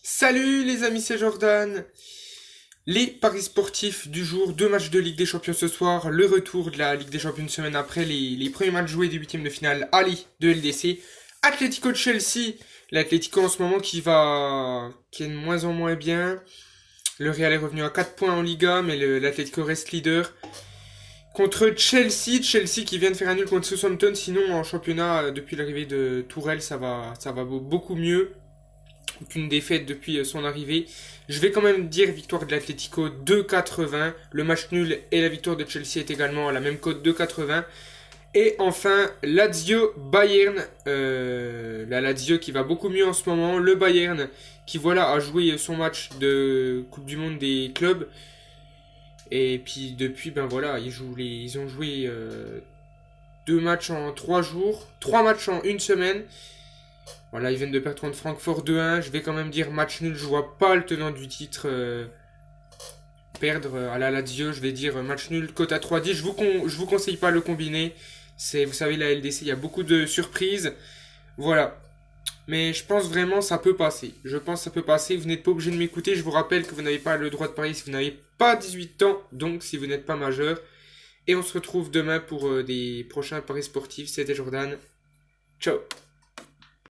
Salut les amis, c'est Jordan. Les paris sportifs du jour, deux matchs de Ligue des Champions ce soir, le retour de la Ligue des Champions une semaine après, les premiers matchs joués des huitièmes de finale, Ali de LDC, Atlético de Chelsea, l'Atlético en ce moment qui est de moins en moins bien. Le Real est revenu à 4 points en Liga, mais l'Atlético reste leader. Contre Chelsea qui vient de faire un nul contre Southampton, sinon en championnat, depuis l'arrivée de Tourelle, ça va beaucoup mieux. Aucune défaite depuis son arrivée. Je vais quand même dire victoire de l'Atlético 2,80. Le match nul et la victoire de Chelsea est également à la même cote 2,80. Et enfin, Lazio Bayern. La Lazio qui va beaucoup mieux en ce moment. Le Bayern qui voilà a joué son match de Coupe du Monde des clubs. Et puis depuis, ben voilà, ils ont joué deux matchs en 3 jours, trois matchs en une semaine. Voilà, ils viennent de perdre contre Francfort 2-1. Je vais quand même dire match nul. Je vois pas le tenant du titre perdre à la Lazio. Je vais dire match nul, cote à 3,10. Je vous conseille pas le combiné. Vous savez, la LDC, il y a beaucoup de surprises. Voilà. Mais je pense vraiment ça peut passer. Je pense que ça peut passer. Vous n'êtes pas obligé de m'écouter. Je vous rappelle que vous n'avez pas le droit de parier si vous n'avez pas 18 ans. Donc si vous n'êtes pas majeur. Et on se retrouve demain pour des prochains paris sportifs. C'était Jordan. Ciao.